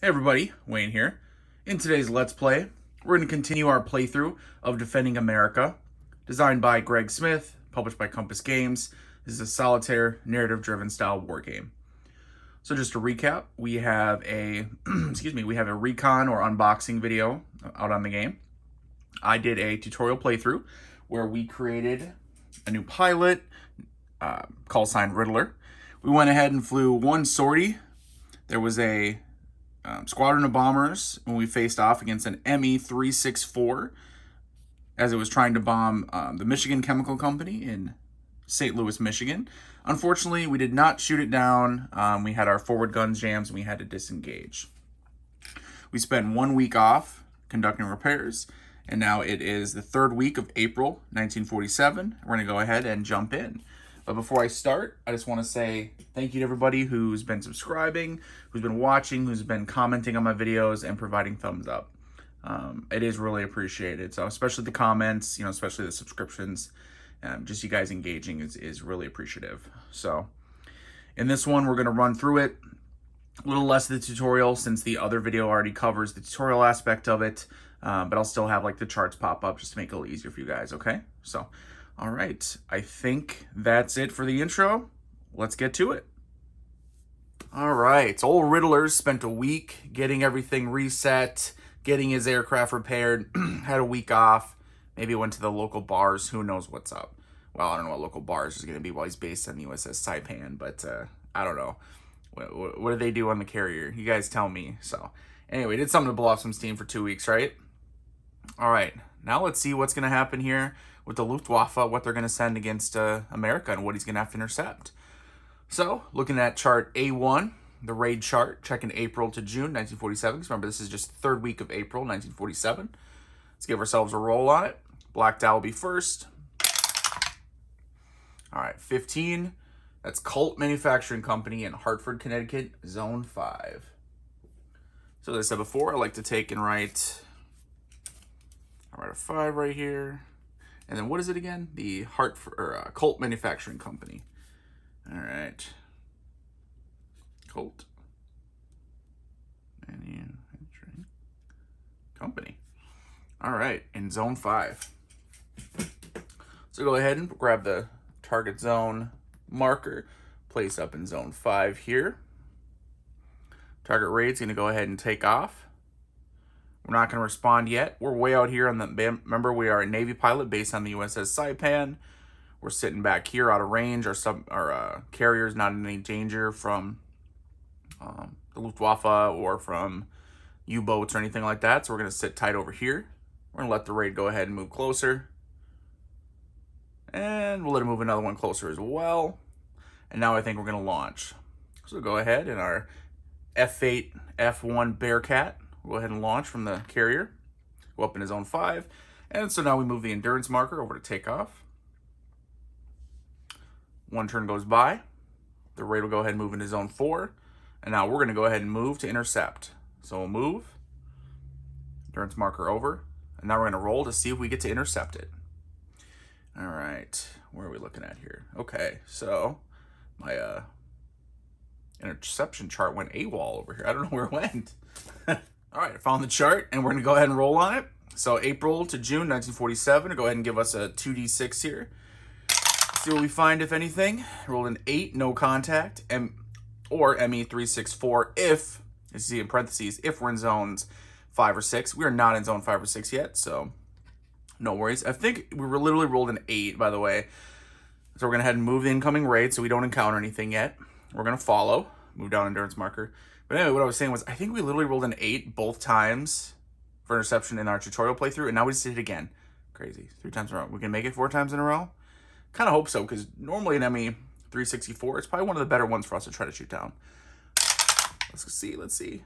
Hey everybody, Wayne here. In today's Let's Play, we're going to continue our playthrough of Defending America, designed by Greg Smith, published by Compass Games. This is a solitaire, narrative-driven style war game. So just to recap, we have a we have a recon or unboxing video out on the game. I did a tutorial playthrough where we created a new pilot, call sign Riddler. We went ahead and flew one sortie. There was a squadron of bombers when we faced off against an ME-364 as it was trying to bomb the Michigan Chemical Company in St. Louis, Michigan. Unfortunately, we did not shoot it down. We had our forward guns jams and we had to disengage. We spent 1 week off conducting repairs, and now it is the third week of April 1947. We're going to go ahead and jump in. But before I start, I just want to say thank you to everybody who's been subscribing, who's been watching, who's been commenting on my videos and providing thumbs up. It is really appreciated. So especially the comments, especially the subscriptions, just you guys engaging is really appreciative. So in this one, we're going to run through it. A little less of the tutorial since the other video already covers the tutorial aspect of it, but I'll still have like the charts pop up just to make it a little easier for you guys, okay? So, all right, I think that's it for the intro. Let's get to it. All right, old Riddler spent a week getting everything reset, getting his aircraft repaired, had a week off, maybe went to the local bars, who knows what's up. Well, I don't know what local bars is going to be while he's based on the USS Saipan, but I don't know. What do they do on the carrier? You guys tell me. So anyway, did something to blow off some steam for 2 weeks, right? All right, now let's see what's going to happen here with the Luftwaffe, what they're going to send against America and what he's going to have to intercept. So looking at chart A1, the raid chart, checking April to June 1947. Because remember, this is just the third week of April 1947. Let's give ourselves a roll on it. Black die will be first. All right, 15. That's Colt Manufacturing Company in Hartford, Connecticut, Zone 5. So as I said before, I like to take and write a 5 right here. And then what is it again? The Hartford or Colt Manufacturing Company. All right. Colt Manufacturing Company. All right, in Zone 5. So go ahead and grab the target zone marker, place up in Zone 5 here. Target raid's going to go ahead and take off. We're not going to respond yet. We're way out here on the, remember we are a Navy pilot based on the USS Saipan. We're sitting back here out of range. Our carrier's not in any danger from the Luftwaffe or from U-boats or anything like that. So we're going to sit tight over here. We're going to let the raid go ahead and move closer. And we'll let it move another one closer as well. And now I think we're going to launch. So go ahead and our F8, F1 Bearcat. We'll go ahead and launch from the carrier. Go up into Zone 5. And so now we move the endurance marker over to takeoff. One turn goes by. The raid will go ahead and move into Zone 4. And now we're going to go ahead and move to intercept. So we'll move. Endurance marker over. And now we're going to roll to see if we get to intercept it. All right, where are we looking at here? Okay, so my interception chart went AWOL over here. I don't know where it went. All right, I found the chart, and we're going to go ahead and roll on it. So April to June 1947, go ahead and give us a 2d6 here. See what we find, if anything. Rolled an 8, no contact, or ME-364 if, as you see in parentheses, if we're in zones 5 or 6. We are not in zone 5 or 6 yet, so no worries. I think we were literally rolled an 8, by the way. So we're going to head and move the incoming raid so we don't encounter anything yet. We're going to follow. Move down endurance marker. But anyway, what I was saying was I think we literally rolled an 8 both times for interception in our tutorial playthrough, and now we just did it again. Crazy. 3 times in a row. We can make it 4 times in a row? Kind of hope so, because normally an ME-364, it's probably one of the better ones for us to try to shoot down. Let's see.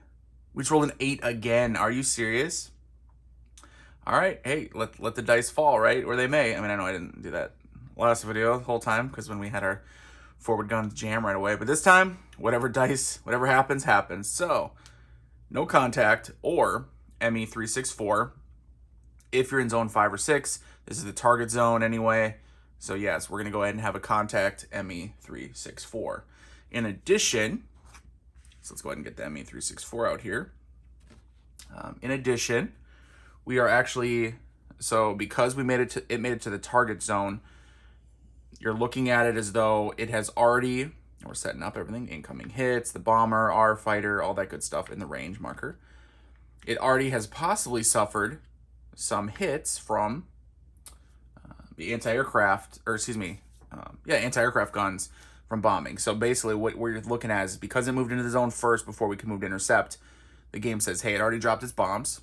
We just rolled an 8 again. Are you serious? All right, hey, let the dice fall, right? Or they may. I mean, I know I didn't do that last video the whole time because when we had our forward guns jam right away. But this time, whatever happens, happens. So, no contact or ME-364. If you're in zone 5 or 6, this is the target zone anyway. So yes, we're going to go ahead and have a contact ME-364. In addition, so let's go ahead and get the ME-364 out here. In addition, we are actually, so because it made it to the target zone, you're looking at it as though it has already, we're setting up everything, incoming hits, the bomber, our fighter, all that good stuff in the range marker. It already has possibly suffered some hits from the anti-aircraft, or excuse me, anti-aircraft guns from bombing. So basically what we're looking at is, because it moved into the zone first before we can move to intercept, the game says, hey, it already dropped its bombs,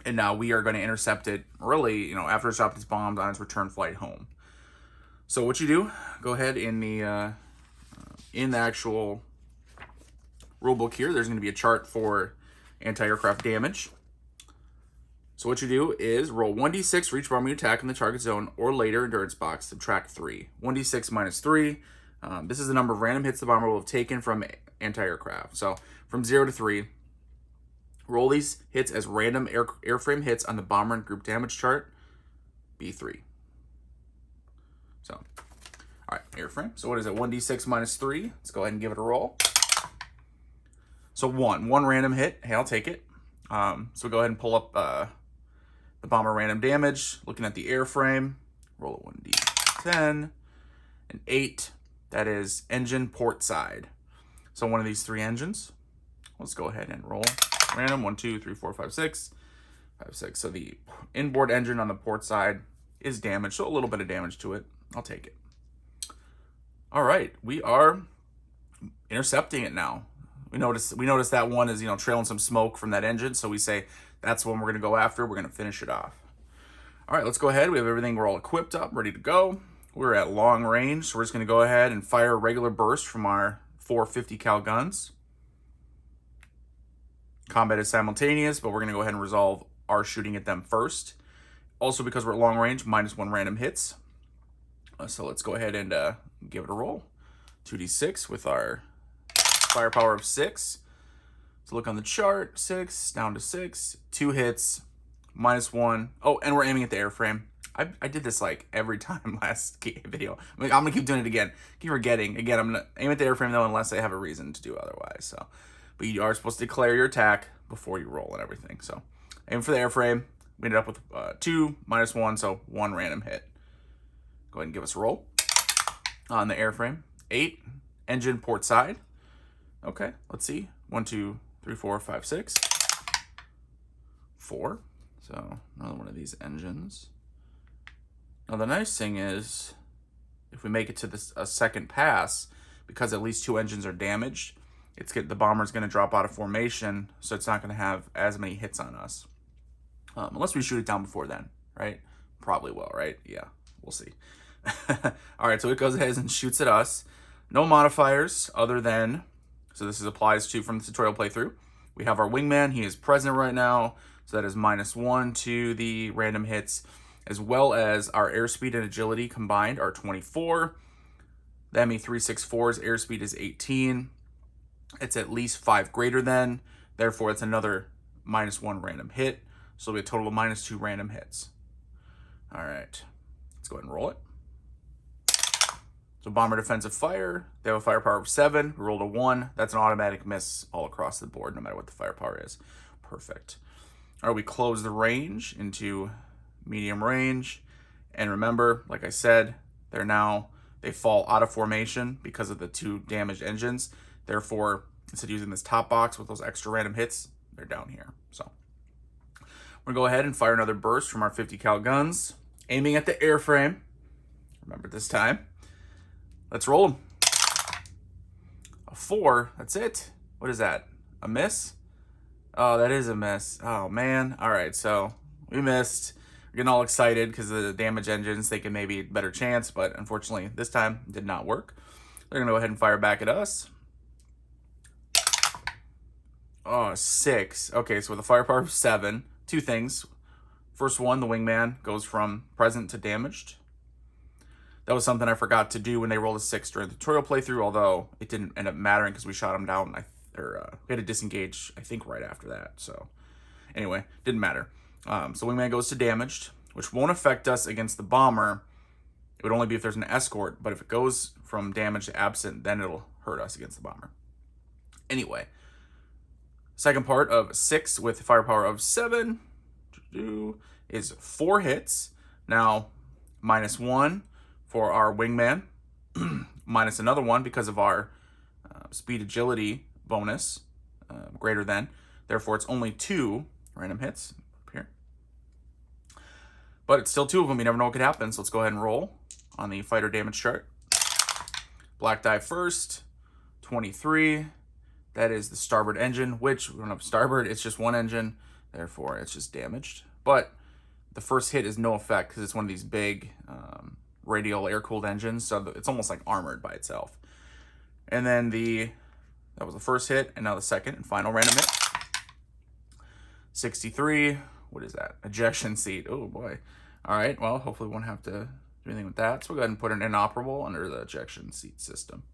and now we are going to intercept it, really, after it's dropped its bombs on its return flight home. So what you do, go ahead in the actual rulebook here, there's going to be a chart for anti-aircraft damage. So what you do is roll 1d6 for each bomber you attack in the target zone or later endurance box, subtract 3. 1d6 minus 3. This is the number of random hits the bomber will have taken from anti-aircraft. So from 0 to 3, roll these hits as random airframe hits on the bomber and group damage chart, B3. So, all right, airframe. So what is it? 1d6 minus 3. Let's go ahead and give it a roll. So one random hit. Hey, I'll take it. So go ahead and pull up the bomber random damage. Looking at the airframe, roll a 1d10, an 8. That is engine port side. So one of these 3 engines. Let's go ahead and roll random. 1, 2, 3, 4, 5, 6. 5, 6. So the inboard engine on the port side is damaged. So a little bit of damage to it. I'll take it. All right, we are intercepting it now. We notice that one is, trailing some smoke from that engine, so we say that's one we're going to go after. We're going to finish it off. All right, let's go ahead. We have everything. We're all equipped up, ready to go. We're at long range, so we're just going to go ahead and fire a regular burst from our 450 cal guns. Combat is simultaneous, but we're going to go ahead and resolve our shooting at them first. Also, because we're at long range, -1 random hits. So let's go ahead and give it a roll. 2d6 with our firepower of 6. So look on the chart, 6 down to 6, 2 hits, -1. Oh, and we're aiming at the airframe. I did this like every time last video. I'm gonna keep doing it again. Keep forgetting. Again, I'm gonna aim at the airframe though, unless I have a reason to do otherwise. So, but you are supposed to declare your attack before you roll and everything. So, aim for the airframe. We ended up with 2 -1, so 1 random hit. Go ahead and give us a roll on the airframe. 8 engine port side. Okay, let's see. 1, 2, 3, 4, 5, 6. 4. So another one of these engines. Now the nice thing is, if we make it to a second pass, because at least 2 engines are damaged, the bomber's going to drop out of formation, so it's not going to have as many hits on us. Unless we shoot it down before then, right? Probably will, right? Yeah, we'll see. All right, so it goes ahead and shoots at us. No modifiers other than, so this applies to from the tutorial playthrough. We have our wingman. He is present right now, so that is -1 to the random hits, as well as our airspeed and agility combined are 24. The ME-364's airspeed is 18. It's at least 5 greater than, therefore it's another -1 random hit. So it'll be a total of -2 random hits. All right, let's go ahead and roll it. So bomber defensive fire, they have a firepower of 7. We rolled a 1. That's an automatic miss all across the board, no matter what the firepower is. Perfect. All right, we close the range into medium range. And remember, like I said, they fall out of formation because of the 2 damaged engines. Therefore, instead of using this top box with those extra random hits, they're down here. So we're gonna go ahead and fire another burst from our 50 cal guns, aiming at the airframe. Remember this time. Let's roll them. A 4, that's it. What is that? A miss? Oh, that is a miss. Oh man. All right, so we missed. We're getting all excited because of the damaged engines, thinking maybe a better chance, but unfortunately this time it did not work. They're gonna go ahead and fire back at us. Oh, 6. Okay, so with a firepower of 7, 2 things. First one, the wingman goes from present to damaged. That was something I forgot to do when they rolled a 6 during the tutorial playthrough, although it didn't end up mattering because we shot him down. We had to disengage, I think, right after that. So anyway, didn't matter. So wingman goes to damaged, which won't affect us against the bomber. It would only be if there's an escort, but if it goes from damaged to absent, then it'll hurt us against the bomber. Anyway, Second part of 6 with firepower of 7 is 4 hits. Now, -1 for our wingman, minus another 1 because of our speed agility bonus, greater than. Therefore, it's only 2 random hits up here. But it's still 2 of them. You never know what could happen. So let's go ahead and roll on the fighter damage chart. Black die first, 23. That is the starboard engine, which we don't have starboard. It's just one engine. Therefore, it's just damaged. But the first hit is no effect because it's one of these big radial air-cooled engines. So it's almost like armored by itself. And then that was the first hit, and now the second and final random hit. 63. What is that? Ejection seat. Oh, boy. All right. Well, hopefully we won't have to do anything with that. So we'll go ahead and put an inoperable under the ejection seat system.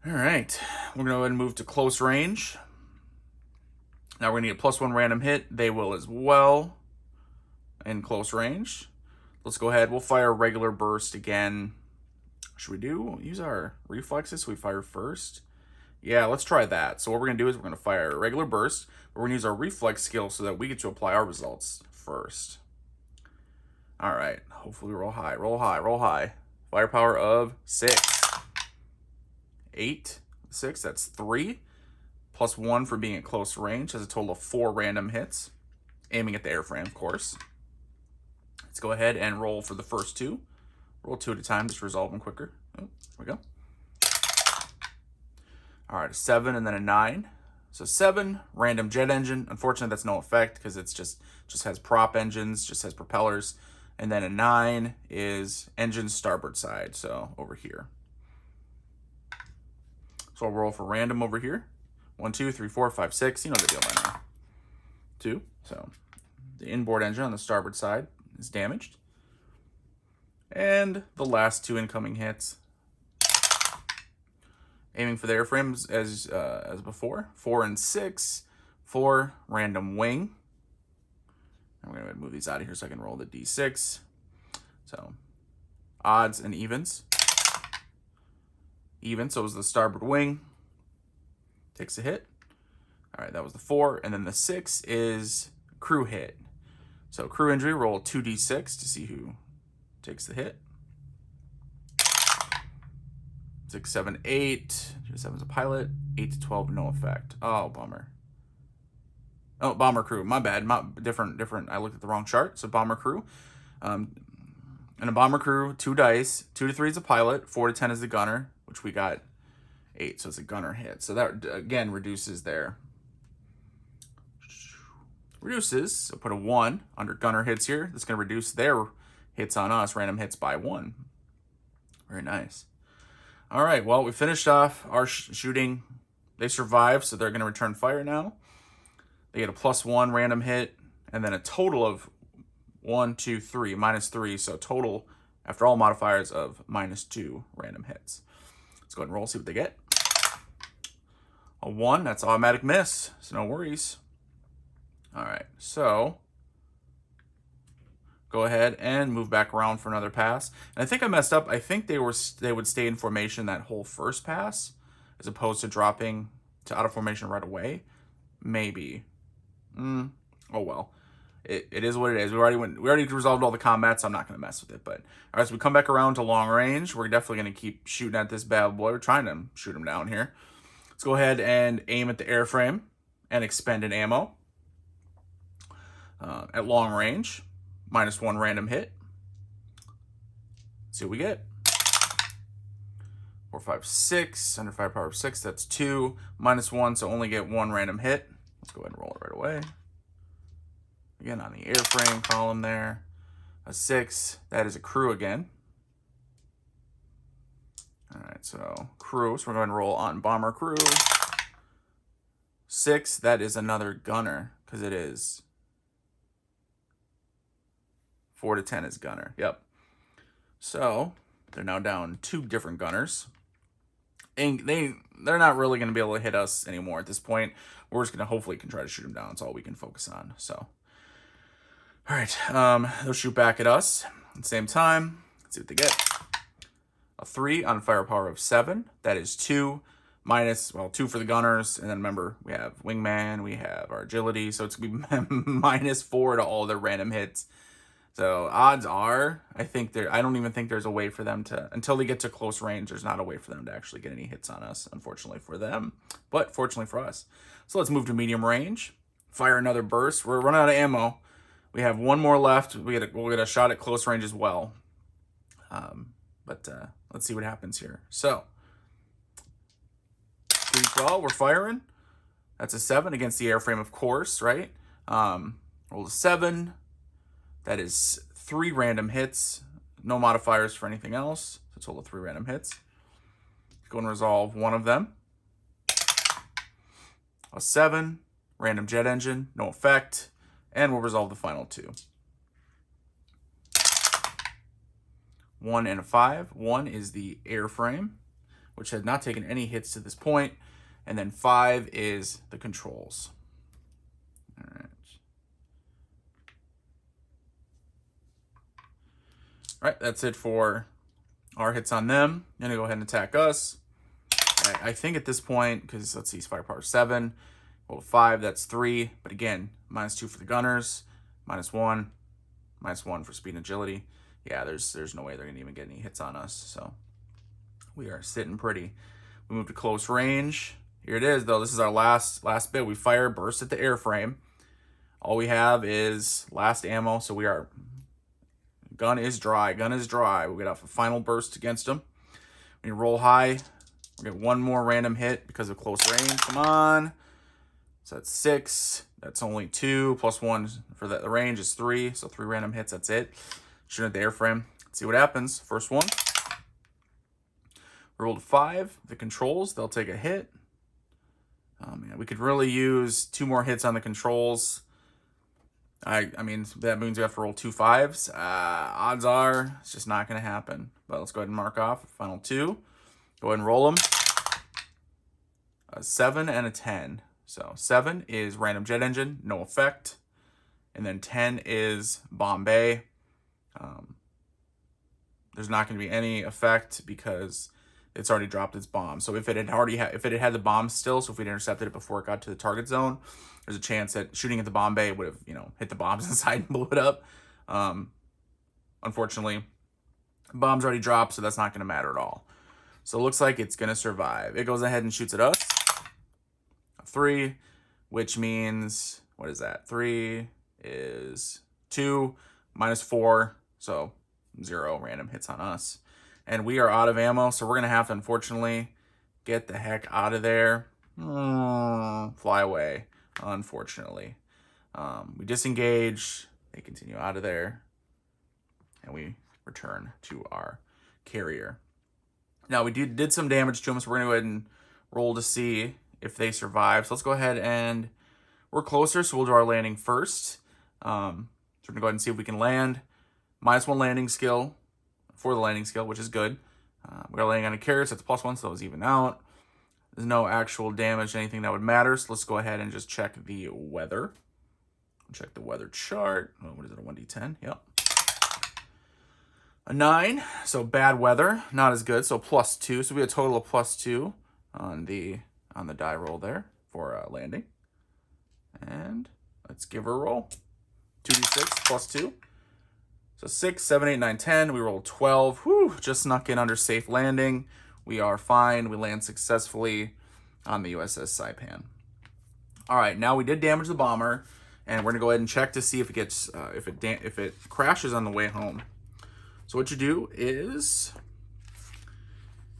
All right. We're going to go ahead and move to close range. Now we're going to need a +1 random hit. They will as well in close range. Let's go ahead. We'll fire regular burst again. Should we use our reflexes so we fire first? Yeah, let's try that. So what we're going to do is we're going to fire a regular burst. But we're going to use our reflex skill so that we get to apply our results first. All right. Hopefully roll high, roll high, roll high. Firepower of 6. 8, 6, that's 3. +1 for being at close range. Has a total of 4 random hits. Aiming at the airframe, of course. Let's go ahead and roll for the first 2. Roll 2 at a time, just resolve them quicker. Oh, there we go. All right, a 7 and then a 9. So 7, random jet engine. Unfortunately, that's no effect because it's just has prop engines, just has propellers. And then a 9 is engine starboard side, so over here. So I'll roll for random over here. 1, 2, 3, 4, 5, 6. You know the deal by now. 2. So the inboard engine on the starboard side is damaged. And the last 2 incoming hits. Aiming for the airframes as before. 4 and 6. 4, random wing. And we're going to move these out of here so I can roll the D6. So odds and evens. Even, so it was the starboard wing. Takes a hit. All right, that was the 4. And then the 6 is crew hit. So crew injury, roll 2d6 to see who takes the hit. 6, 7, 8. 7 is a pilot. 8 to 12, no effect. Oh, bummer. Oh, bomber crew. My bad. Different. I looked at the wrong chart. So bomber crew. And a bomber crew, 2 dice. 2 to 3 is a pilot. 4 to 10 is the gunner, which we got 8. So it's a gunner hit. So that, again, reduces there. Reduces. So put a 1 under gunner hits here. That's going to reduce their hits on us. Random hits by 1. Very nice. All right. Well, we finished off our shooting. They survived, so they're going to return fire now. They get a +1 random hit, and then a total of 1, 2, 3, -3. So total, after all modifiers, of -2 random hits. Let's go ahead and roll, see what they get. A 1, that's automatic miss, so no worries. All right, so go ahead and move back around for another pass. And I think I messed up. I think they would stay in formation that whole first pass, as opposed to dropping to out of formation right away. Maybe. Oh well. It is what it is. We already resolved all the combat, so I'm not going to mess with it. But all right, so we come back around to long range. We're definitely going to keep shooting at this bad boy. We're trying to shoot him down here. Let's go ahead and aim at the airframe and expend an ammo at long range. -1 random hit. Let's see what we get. 4, 5, 6. Under firepower of 6, that's 2. -1, so only get 1 random hit. Let's go ahead and roll it right away. Again, on the airframe column there. A 6. That is a crew again. All right, so crew. So we're going to roll on bomber crew. 6. That is another gunner, because it is 4 to 10 is gunner. Yep. So they're now down 2 different gunners. And they're not really going to be able to hit us anymore at this point. We're just going to hopefully can try to shoot them down. That's all we can focus on. So, all right. They'll shoot back at us at the same time. Let's see what they get. A 3 on firepower of 7. That is 2. minus, well, 2 for the gunners. And then remember, we have wingman, we have our agility. So it's going to be -4 to all their random hits. So odds are, I don't even think there's a way for them to, until they get to close range, there's not a way for them to actually get any hits on us, unfortunately for them, but fortunately for us. So let's move to medium range, fire another burst. We're running out of ammo. We have 1 more left. We'll get a shot at close range as well. But let's see what happens here. So 312, we're firing. That's a 7 against the airframe, of course, right? Roll a 7. That is 3 random hits. No modifiers for anything else. So total of 3 random hits. Go and resolve 1 of them. A 7. Random jet engine. No effect. And we'll resolve the final 2. 1 and a 5. 1 is the airframe, which had not taken any hits to this point. And then 5 is the controls. All right. All right, that's it for our hits on them. I'm gonna go ahead and attack us. I think at this point, because let's see, firepower 7, roll 5, that's 3. But again, -2 for the gunners, -1, -1 for speed and agility. Yeah, there's no way they're gonna even get any hits on us. So we are sitting pretty. We move to close range. Here it is, though. This is our last bit. We fire burst at the airframe. All we have is last ammo, so we are. Gun is dry. Gun is dry. We'll get off a final burst against them. When you roll high, we'll get 1 more random hit because of close range. Come on. So that's 6. That's only 2. Plus 1 for the range is 3. So 3 random hits. That's it. Shooting at the airframe. Let's see what happens. First one. We rolled a 5. The controls, they'll take a hit. Oh, man. We could really use 2 more hits on the controls. I mean, that means we have to roll 2 5s. Odds are it's just not going to happen. But let's go ahead and mark off final 2. Go ahead and roll them. A 7 and a 10. So 7 is random jet engine, no effect. And then 10 is Bombay. There's not going to be any effect because it's already dropped its bomb. So if it had the bomb still, so if we'd intercepted it before it got to the target zone, there's a chance that shooting at the Bombay would have, hit the bombs inside and blew it up. Unfortunately, the bomb's already dropped, so that's not going to matter at all. So it looks like it's going to survive. It goes ahead and shoots at us. 3, which means, what is that? 3 is 2 -4, so 0 random hits on us. And we are out of ammo, so we're going to have to, unfortunately, get the heck out of there. Fly away, unfortunately. We disengage. They continue out of there. And we return to our carrier. Now, we did some damage to them, so we're going to go ahead and roll to see if they survive. So let's go ahead and we're closer, so we'll do our landing first. So we're going to go ahead and see if we can land. -1 landing skill for the landing skill, which is good. We're landing on a carrier, so it's +1, so those even out. There's no actual damage, anything that would matter. So let's go ahead and just check the weather. Check the weather chart. Oh, what is it, a 1d10? Yep. A 9, so bad weather, not as good. So +2, so we have a total of +2 on the die roll there for landing. And let's give her a roll. 2d6 +2. So 6, 7, 8, 9, 10. We rolled 12. Whew, just snuck in under safe landing. We are fine. We land successfully on the USS Saipan. All right, now we did damage the bomber, and we're gonna go ahead and check to see if it gets if it crashes on the way home. So what you do is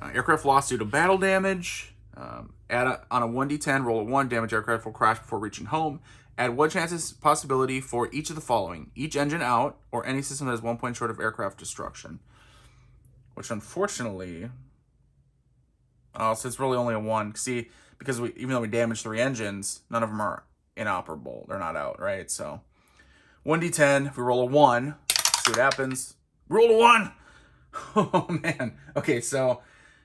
aircraft lost due to battle damage. On a 1d10, roll a 1. Damage aircraft will crash before reaching home. Add 1 chances possibility for each of the following: each engine out, or any system that is 1 point short of aircraft destruction. Which unfortunately, so it's really only a 1. See, because even though we damaged 3 engines, none of them are inoperable. They're not out, right? So 1d10, if we roll a 1, see what happens. Roll a 1! Oh, man. Okay, so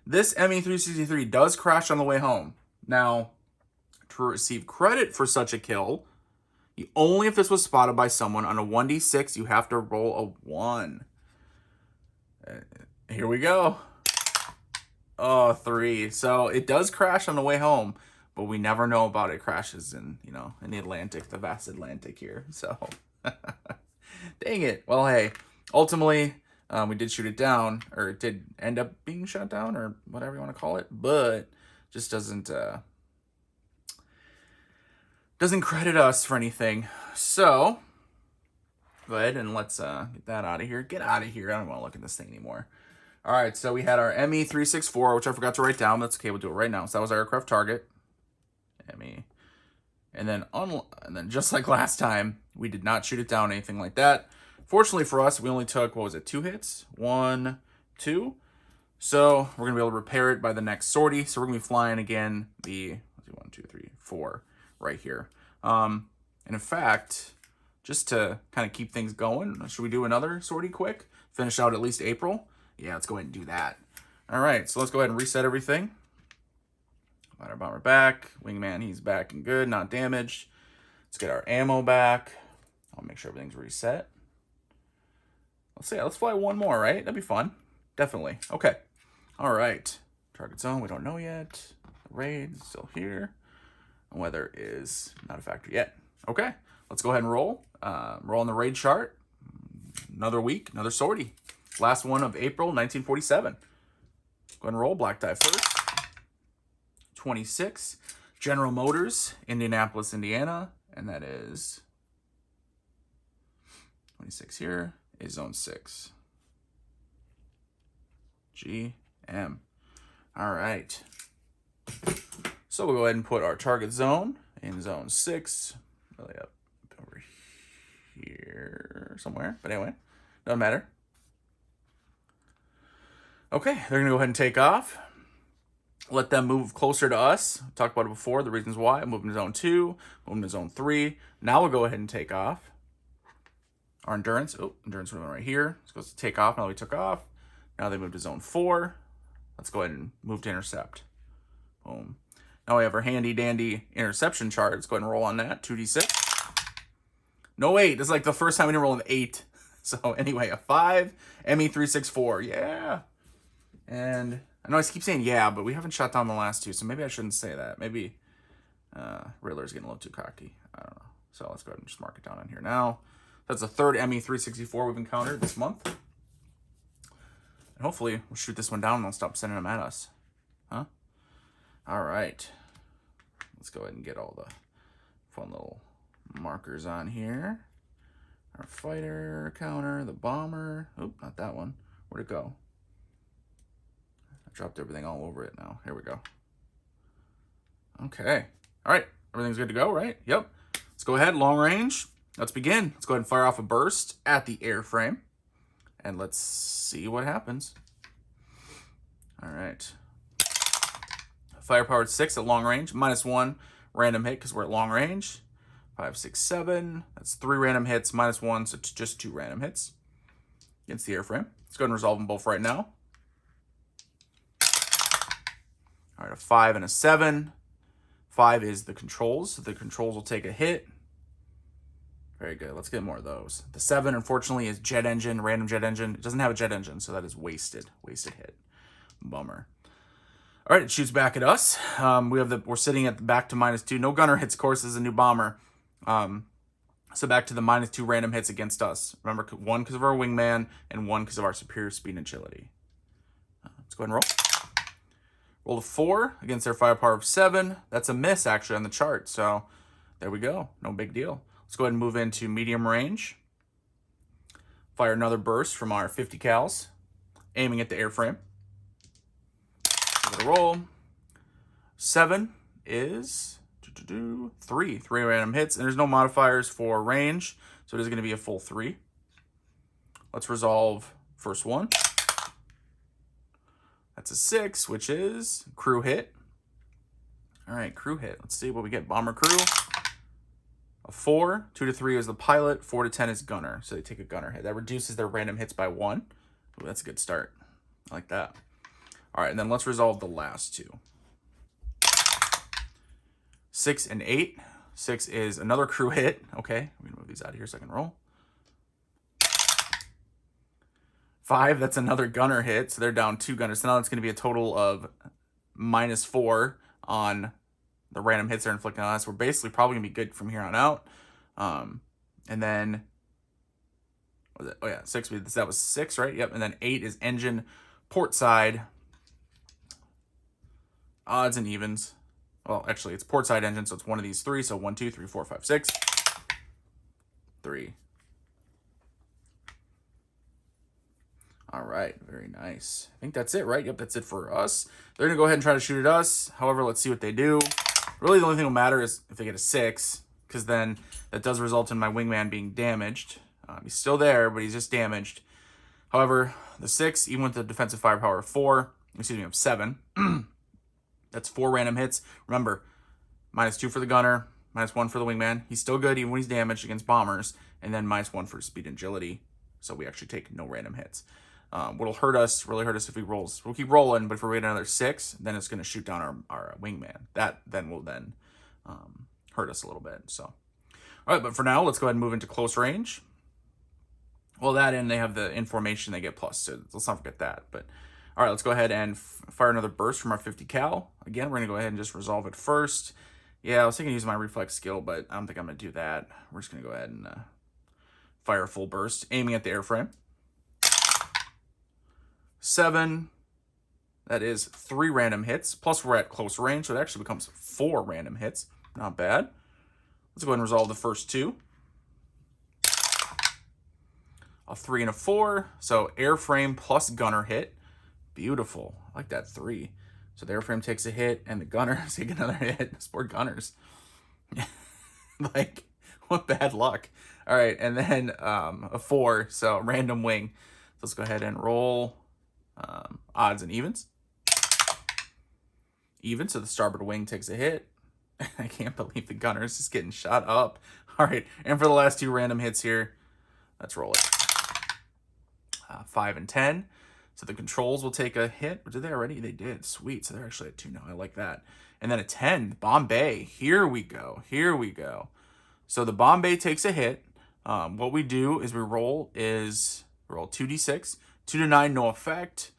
this ME-363 does crash on the way home. Now, to receive credit for such a kill, only if this was spotted by someone on a 1d6, you have to roll a 1. Here we go. Oh, 3. So it does crash on the way home, but we never know about it. Crashes in, in the Atlantic, the vast Atlantic here. So, dang it. Well, hey, ultimately, we did shoot it down, or it did end up being shut down, or whatever you want to call it, but just doesn't credit us for anything. So, go ahead and let's get that out of here. Get out of here. I don't want to look at this thing anymore. All right, so we had our ME364, which I forgot to write down. That's okay, we'll do it right now. So that was our aircraft target. ME. And then just like last time, we did not shoot it down, anything like that. Fortunately for us, we only took, 2 hits? 1, 2. So we're going to be able to repair it by the next sortie. So we're going to be flying again the, 1, 2, 3, 4 right here. And in fact, just to kind of keep things going, should we do another sortie quick? Finish out at least April? Yeah, let's go ahead and do that. All right, so let's go ahead and reset everything. Fighter bomber back. Wingman, he's back and good, not damaged. Let's get our ammo back. I'll make sure everything's reset. Let's fly one more, right? That'd be fun. Definitely. Okay. All right. Target zone, we don't know yet. Raid is still here. Weather is not a factor yet. Okay, let's go ahead and roll. Roll on the raid chart. Another week, another sortie. Last one of April, 1947. Go ahead and roll. Black die first. 26. General Motors, Indianapolis, Indiana. And that is 26 here is zone 6. GM. All right. So we'll go ahead and put our target zone in zone 6. Really up over here somewhere. But anyway, doesn't matter. Okay, they're going to go ahead and take off. Let them move closer to us. Talked about it before, the reasons why. Move them to zone 2, move them to zone 3. Now we'll go ahead and take off. Our endurance. Oh, endurance went right here. It's supposed to take off. Now we took off. Now they move to zone 4. Let's go ahead and move to intercept. Boom. Now we have our handy dandy interception chart. Let's go ahead and roll on that. 2d6. No 8. This is like the first time we didn't roll an 8. So anyway, a 5. ME364. Yeah. And I know I keep saying yeah, but we haven't shot down the last 2, so maybe I shouldn't say that. Maybe Riddler's getting a little too cocky. I don't know. So let's go ahead and just mark it down on here now. That's the 3rd ME364 we've encountered this month. And hopefully we'll shoot this one down and they'll stop sending them at us. Huh? All right. Let's go ahead and get all the fun little markers on here. Our fighter counter, the bomber. Oop, not that one. Where'd it go? I dropped everything all over it now. Here we go. Okay. All right. Everything's good to go, right? Yep. Let's go ahead. Long range. Let's begin. Let's go ahead and fire off a burst at the airframe. And let's see what happens. All right. Firepower 6 at long range. -1 random hit because we're at long range. 5, 6, 7. That's 3 random hits. -1, so it's just 2 random hits against the airframe. Let's go ahead and resolve them both right now. All right, a 5 and a 7. 5 is the controls. So the controls will take a hit. Very good. Let's get more of those. The 7, unfortunately, is jet engine, random jet engine. It doesn't have a jet engine, so that is wasted. Wasted hit. Bummer. All right, it shoots back at us. We're sitting at the back to -2. No gunner hits, of course, as a new bomber. So back to the -2 random hits against us. Remember, 1 because of our wingman and 1 because of our superior speed and agility. Let's go ahead and roll. Roll a 4 against their firepower of 7. That's a miss, actually, on the chart. So there we go. No big deal. Let's go ahead and move into medium range. Fire another burst from our 50 cals, aiming at the airframe. Give it a roll. 7 is 3 random hits, and there's no modifiers for range, so it is going to be a full 3. Let's resolve first one. That's a 6, which is crew hit. All right, crew hit. Let's see what we get. Bomber crew. A 4, 2 to 3 is the pilot, 4 to 10 is gunner. So they take a gunner hit. That reduces their random hits by 1. Ooh, that's a good start. I like that. All right, and then let's resolve the last 2. 6 and 8. 6 is another crew hit. Okay, we're gonna move these out of here so I can roll. 5, that's another gunner hit. So they're down 2 gunners. So now it's going to be a total of -4 on the random hits they're inflicting on us. We're basically probably going to be good from here on out. And then, what was it? Oh yeah, 6. That was 6, right? Yep. And then 8 is engine port side. Odds and evens. Well, actually, it's port side engine, so it's one of these 3. So 1, 2, 3, 4, 5, 6. 3. All right, very nice. I think that's it, right? Yep, that's it for us. They're going to go ahead and try to shoot at us. However, let's see what they do. Really, the only thing that will matter is if they get a 6, because then that does result in my wingman being damaged. He's still there, but he's just damaged. However, the 6, even with the defensive firepower of 4, excuse me, of 7, that's 4 random hits. Remember, -2 for the gunner, -1 for the wingman. He's still good even when he's damaged against bombers, and then -1 for speed and agility. So we actually take no random hits. What'll hurt us, really hurt us if he rolls. We'll keep rolling, but if we get another 6, then it's going to shoot down our wingman. That then will hurt us a little bit. So, all right, but for now, let's go ahead and move into close range. Well, that and they have the information they get plus, so let's not forget that. But all right, let's go ahead and fire another burst from our 50 cal. Again, we're going to go ahead and just resolve it first. Yeah, I was thinking of using my reflex skill, but I don't think I'm going to do that. We're just going to go ahead and fire a full burst, aiming at the airframe. 7, that is 3 random hits, plus we're at close range, so it actually becomes 4 random hits. Not bad. Let's go ahead and resolve the first 2. A 3 and a 4, so airframe plus gunner hit. Beautiful. I like that 3. So the airframe takes a hit, and the gunners take another hit. Those poor gunners. Like, what bad luck. All right, and then a 4, so random wing. So let's go ahead and roll odds and evens. Even, so the starboard wing takes a hit. I can't believe the gunner's just getting shot up. All right, and for the last 2 random hits here, let's roll it. 5 and 10. So the controls will take a hit. Or did they already? They did. Sweet. So they're actually at 2 now. I like that. And then a 10. Bombay. Here we go. Here we go. So the Bombay takes a hit. What we do is we roll 2d6. 2 to 9, no effect.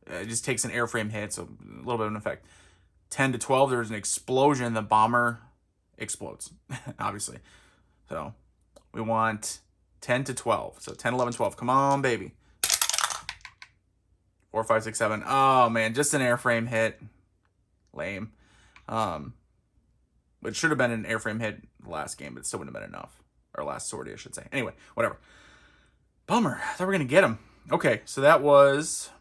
It just takes an airframe hit, so a little bit of an effect. 10 to 12, there's an explosion. The bomber explodes, obviously. So we want 10 to 12. So 10, 11, 12. Come on, baby. 4, 5, 6, 7. Oh, man, just an airframe hit. Lame. It should have been an airframe hit last game, but it still wouldn't have been enough. Or last sortie, I should say. Anyway, whatever. Bummer. I thought we were going to get him. Okay, so that was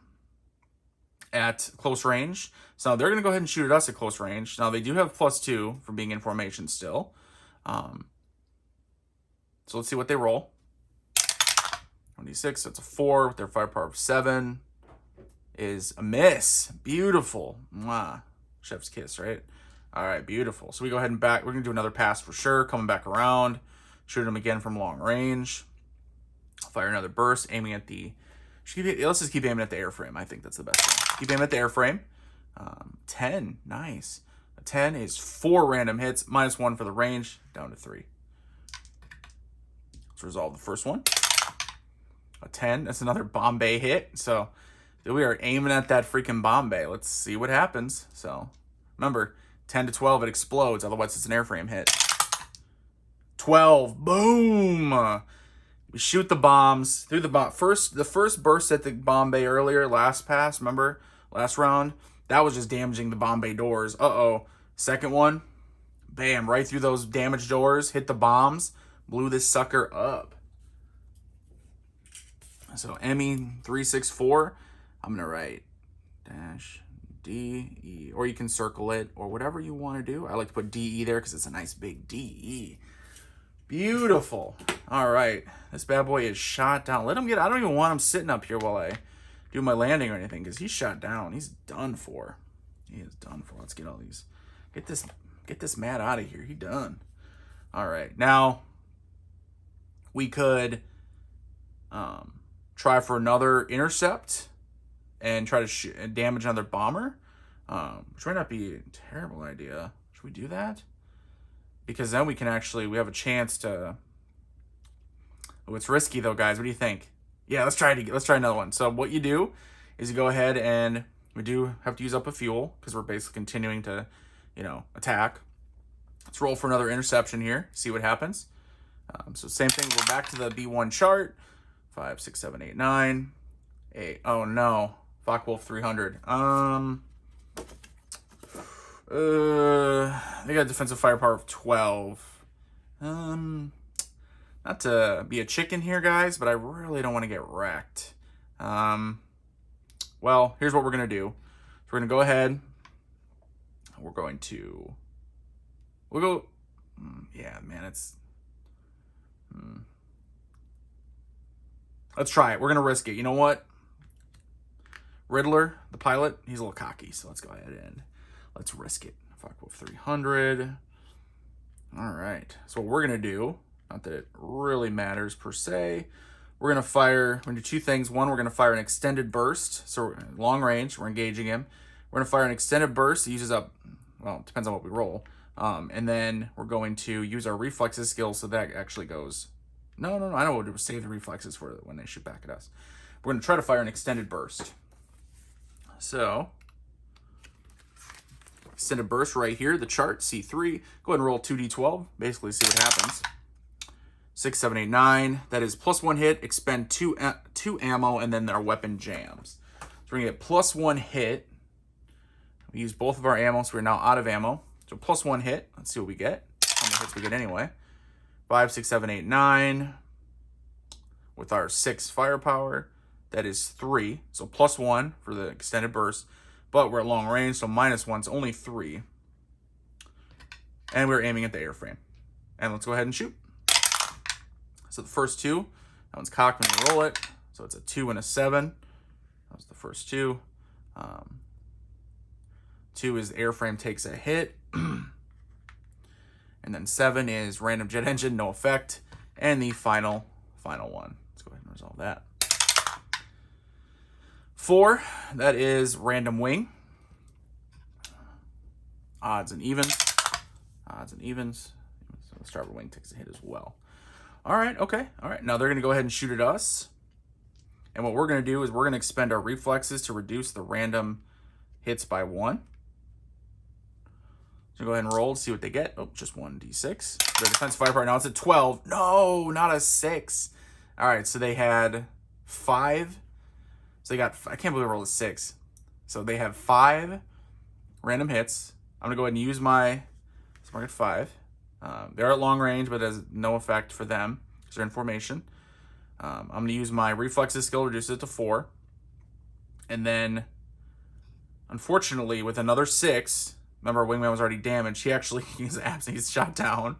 at close range. So they're going to go ahead and shoot at us at close range. Now, they do have +2 for being in formation still. So let's see what they roll. 26, that's a 4 with their firepower of 7. Is a miss. Beautiful. Mwah. Chef's kiss, right? All right, beautiful. So we go ahead and back. We're going to do another pass for sure. Coming back around. Shoot them again from long range. Fire another burst, aiming at the... Let's just keep aiming at the airframe. I think that's the best thing. Keep aiming at the airframe. 10. Nice. A 10 is 4 random hits. -1 for the range. Down to 3. Let's resolve the first one. A 10. That's another Bombay hit. So... we are aiming at that freaking Bombay. Let's see what happens. So, remember, 10 to 12, it explodes. Otherwise, it's an airframe hit. 12. Boom! We shoot the bombs through the bomb. The first burst at the Bombay earlier, last pass, remember? Last round. That was just damaging the Bombay doors. Uh-oh. Second one. Bam. Right through those damaged doors. Hit the bombs. Blew this sucker up. So, ME364. I'm going to write -DE, or you can circle it, or whatever you want to do. I like to put DE there because it's a nice big DE. Beautiful. All right. This bad boy is shot down. Let him get... I don't even want him sitting up here while I do my landing or anything because he's shot down. He's done for. He is done for. Let's get all these... Get this Matt out of here. He done. All right. Now, we could try for another intercept and try to damage another bomber, which might not be a terrible idea. Should we do that? Because then we can actually, we have a chance to... Oh, it's risky though, guys. What do you think? Yeah, let's try another one. So what you do is you go ahead and we do have to use up a fuel because we're basically continuing to, attack. Let's roll for another interception here. See what happens. So same thing. We're back to the B1 chart. 5, 6, 7, 8, 9, 8. Oh no, Focke-Wulf 300. They got defensive firepower of 12. Not to be a chicken here, guys, but I really don't want to get wrecked. Well, here's what we're going to do. So we're going to go ahead. We'll go, yeah, man, it's, let's try it. We're going to risk it. You know what? Riddler, the pilot, he's a little cocky, so let's go ahead and let's risk it. Focke-Wulf 300. All right. So what we're going to do, not that it really matters per se, we're going to do two things. One, we're going to fire an extended burst. So long range, we're engaging him. We're going to fire an extended burst. It uses up, well, it depends on what we roll. And then we're going to use our reflexes skill so that actually goes, no, I know what to save the reflexes for when they shoot back at us. We're going to try to fire an extended burst. So, extended burst right here, the chart, C3. Go ahead and roll 2d12, basically see what happens. 6, 7, 8, 9. That is +1 hit, expend 2 ammo, and then our weapon jams. So we're going to get +1 hit. We use both of our ammo, so we're now out of ammo. So +1 hit. Let's see what we get. How many hits we get anyway. 5, 6, 7, 8, 9. With our 6 firepower, that is 3. So +1 for the extended burst. But we're at long range, so -1, so only 3. And we're aiming at the airframe. And let's go ahead and shoot. So the first 2, that one's cocked when you roll it. So it's a 2 and a 7. That was the first 2. 2 is the airframe takes a hit. And then 7 is random jet engine, no effect. And the final one. Let's go ahead and resolve that. 4, that is random wing. Odds and evens. So the starboard wing takes a hit as well. All right, okay. All right, now they're going to go ahead and shoot at us. And what we're going to do is we're going to expend our reflexes to reduce the random hits by 1. So go ahead and roll to see what they get. Oh, just 1d6. Their defense firepower, now it's at 12. No, not a 6. All right, so they had 5. So they got, I can't believe I rolled a 6. So they have 5 random hits. I'm going to go ahead and use my, so mark at 5. They're at long range, but it has no effect for them because they're in formation. I'm going to use my reflexes skill, reduce it to 4. And then, unfortunately, with another 6, remember our wingman was already damaged. He's shot down.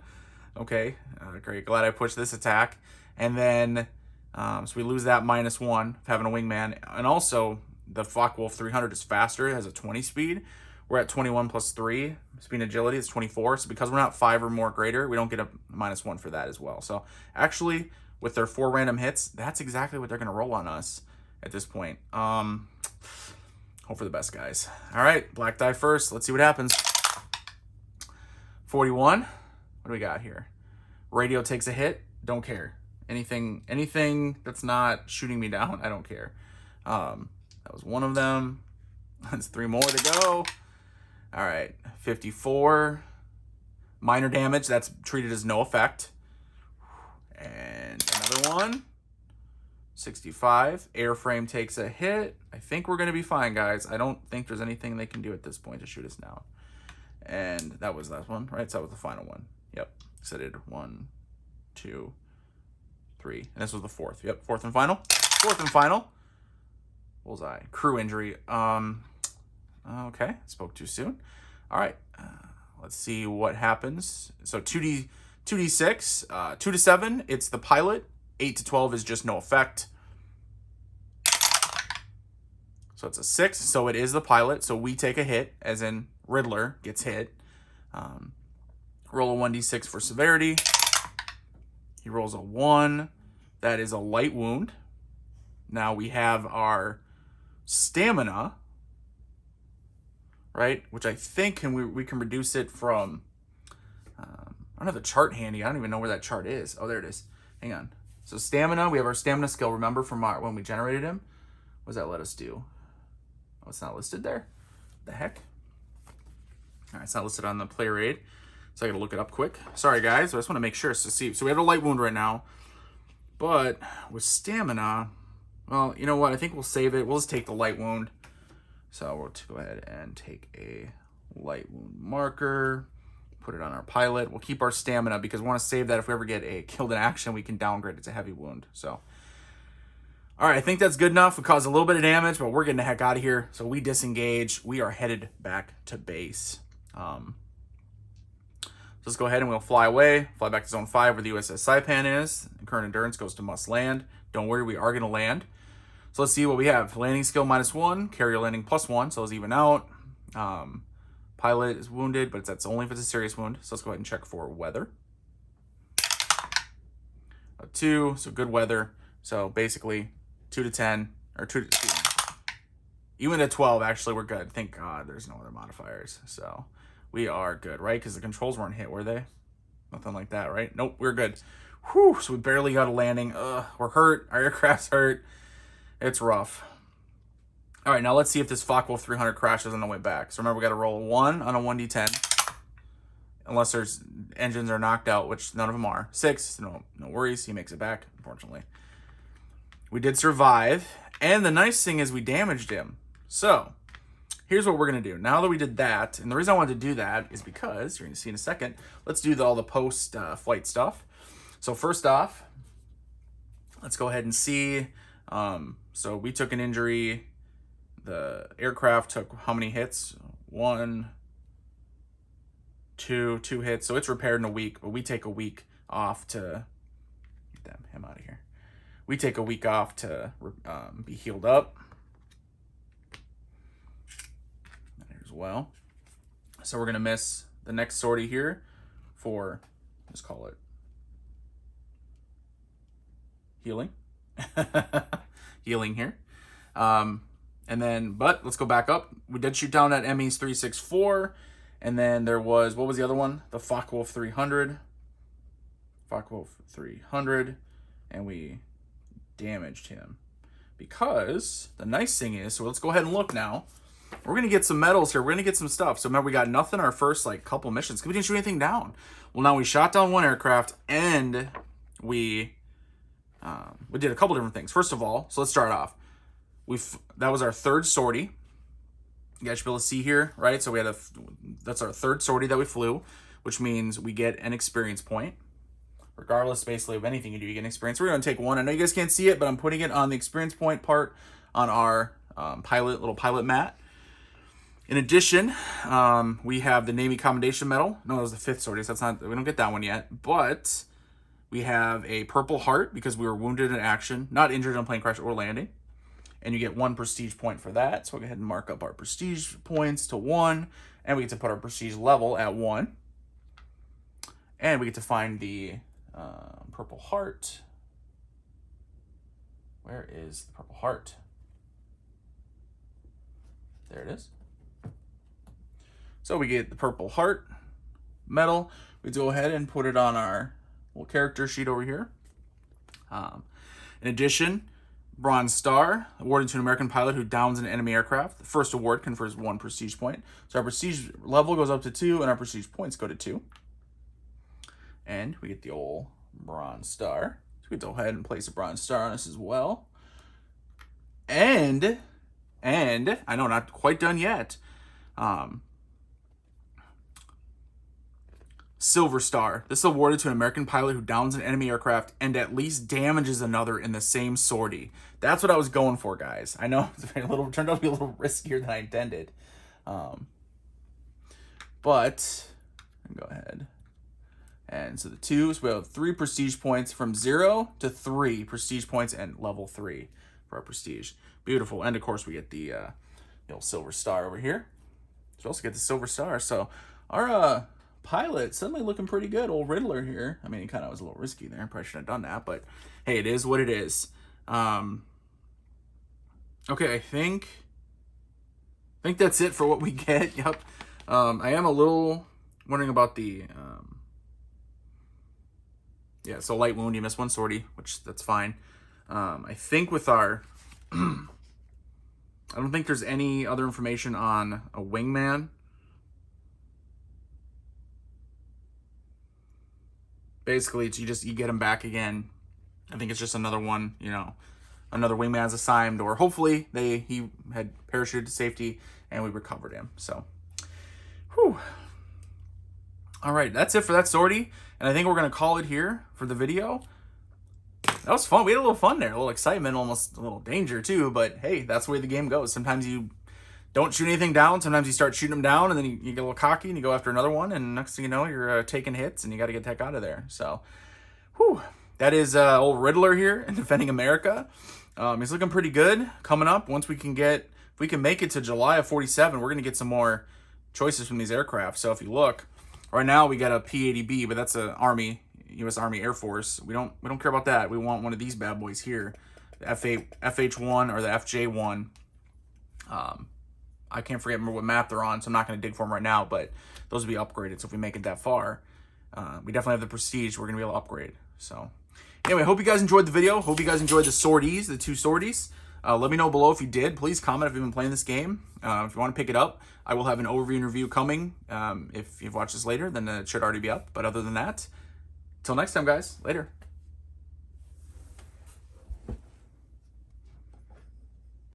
Okay, great. Glad I pushed this attack. And then, so we lose that -1 of having a wingman. And also, the Focke-Wulf 300 is faster. It has a 20 speed. We're at 21 plus 3. Speed and agility is 24. So because we're not 5 or more greater, we don't get a -1 for that as well. So actually, with their 4 random hits, that's exactly what they're going to roll on us at this point. Hope for the best, guys. All right, black die first. Let's see what happens. 41. What do we got here? Radio takes a hit. Don't care. Anything that's not shooting me down, I don't care. That was one of them. That's 3 more to go. All right, 54. Minor damage. That's treated as no effect. And another one. 65. Airframe takes a hit. I think we're going to be fine, guys. I don't think there's anything they can do at this point to shoot us down. And that was that one, right? So that was the final one. Yep. So I did 1, 2, 3. And this was the 4th. Yep, 4th and final. 4th and final. Bullseye. Crew injury. Okay. Spoke too soon. All right. Let's see what happens. So 2d6. 2 to 7, it's the pilot. 8 to 12 is just no effect. So it's a 6. So it is the pilot. So we take a hit, as in Riddler gets hit. Roll a 1d6 for severity. He rolls a 1. That is a light wound. Now we have our stamina, right? Which I think we can reduce it from, I don't have the chart handy. I don't even know where that chart is. Oh, there it is. Hang on. So stamina, we have our stamina skill. Remember from when we generated him? What does that let us do? Oh, it's not listed there? The heck? All right, it's not listed on the player aid. So I gotta look it up quick. Sorry guys, I just wanna make sure. So we have a light wound right now. But with stamina, well, you know what? I think we'll save it. We'll just take the light wound. So we'll go ahead and take a light wound marker, put it on our pilot. We'll keep our stamina because we want to save that if we ever get a killed in action, we can downgrade it to heavy wound. So, all right, I think that's good enough. We caused a little bit of damage, but we're getting the heck out of here. So we disengage. We are headed back to base. So let's go ahead and we'll fly away, fly back to Zone 5 where the USS Saipan is. Current endurance goes to must land. Don't worry, we are going to land. So let's see what we have. Landing skill -1, carrier landing +1, so it's even out. Pilot is wounded, but that's only if it's a serious wound. So let's go ahead and check for weather. A 2, so good weather. So basically 2 to 10, or 2 to even at 12, actually, we're good. Thank God there's no other modifiers. So we are good, right? Because the controls weren't hit, were they? Nothing like that, right? Nope, we're good. Whew, so we barely got a landing. We're hurt. Our aircraft's hurt. It's rough. All right, now let's see if this Focke-Wulf 300 crashes on the way back. So remember, we got to roll a 1 on a 1d10. Unless there's engines are knocked out, which none of them are. 6, no worries. He makes it back, unfortunately. We did survive. And the nice thing is we damaged him. So here's what we're going to do. Now that we did that, and the reason I wanted to do that is because, you're going to see in a second, let's do all the post-flight stuff. So first off, let's go ahead and see. So we took an injury. The aircraft took how many hits? 1, 2 hits. So it's repaired in a week, but we take a week off to get him out of here. We take a week off to be healed up. There as well. So we're going to miss the next sortie here for, let's call it healing. Healing here. And then, but let's go back up. We did shoot down that ME's 364. And then there was, what was the other one? The Focke-Wulf 300. Focke-Wulf 300. And we damaged him. Because the nice thing is, so let's go ahead and look now. We're going to get some medals here. We're going to get some stuff. So remember, we got nothing our first couple missions because we didn't shoot anything down. Well, now we shot down one aircraft and we did a couple different things. First of all, so let's start off. That was our third sortie. You guys should be able to see here, right? So we had that's our third sortie that we flew, which means we get an experience point. Regardless, basically, of anything you do, you get an experience. We're going to take 1. I know you guys can't see it, but I'm putting it on the experience point part on our little pilot mat. In addition, we have the Navy Commendation Medal. No, that was the 5th sortie, so we don't get that one yet. But we have a Purple Heart because we were wounded in action, not injured on plane crash or landing. And you get 1 prestige point for that. So we'll go ahead and mark up our prestige points to 1. And we get to put our prestige level at 1. And we get to find the Purple Heart. Where is the Purple Heart? There it is. So we get the Purple Heart medal. We go ahead and put it on our little character sheet over here. In addition, Bronze Star, awarded to an American pilot who downs an enemy aircraft. The first award confers 1 prestige point. So our prestige level goes up to 2, and our prestige points go to 2. And we get the old Bronze Star. So we go ahead and place a Bronze Star on us as well. And I know, not quite done yet. Silver Star. This is awarded to an American pilot who downs an enemy aircraft and at least damages another in the same sortie. That's what I was going for, guys. I know it's turned out to be a little riskier than I intended. But go ahead. And so the 2s, we have 3 prestige points from 0 to 3 prestige points and level 3 for our prestige. Beautiful. And of course we get the old Silver Star over here. So we also get the Silver Star. So our pilot suddenly looking pretty good. Old Riddler here. I mean, it kind of was a little risky there. Probably shouldn't have done that, but hey, it is what it is. Okay, I think that's it for what we get. Yep. I am a little wondering about the Yeah, so light wound, you miss 1 sortie, which that's fine. I think with our... I don't think there's any other information on a wingman. Basically, it's you get him back again. I think it's just another one, you know, another wingman's assigned, or hopefully he had parachuted to safety and we recovered him. So, whew. All right, that's it for that sortie, and I think we're gonna call it here for the video. That was fun. We had a little fun there, a little excitement, almost a little danger too. But hey, that's the way the game goes. Sometimes you don't shoot anything down. Sometimes you start shooting them down, and then you get a little cocky and you go after another one, and next thing you know, you're taking hits and you got to get the heck out of there. So, whew. That is old Riddler here in Defending America. He's looking pretty good coming up. Once if we can make it to July of 47, we're going to get some more choices from these aircraft. So if you look, right now we got a P-80B, but that's a U.S. Army Air Force. We don't care about that. We want one of these bad boys here, the FH-1 or the FJ-1. I can't remember what map they're on, so I'm not going to dig for them right now, but those will be upgraded. So if we make it that far, we definitely have the prestige. We're going to be able to upgrade. So anyway, hope you guys enjoyed the video. Hope you guys enjoyed the sorties, the 2 sorties. Let me know below if you did. Please comment if you've been playing this game. If you want to pick it up, I will have an overview and review coming. If you've watched this later, then it should already be up. But other than that, till next time, guys. Later.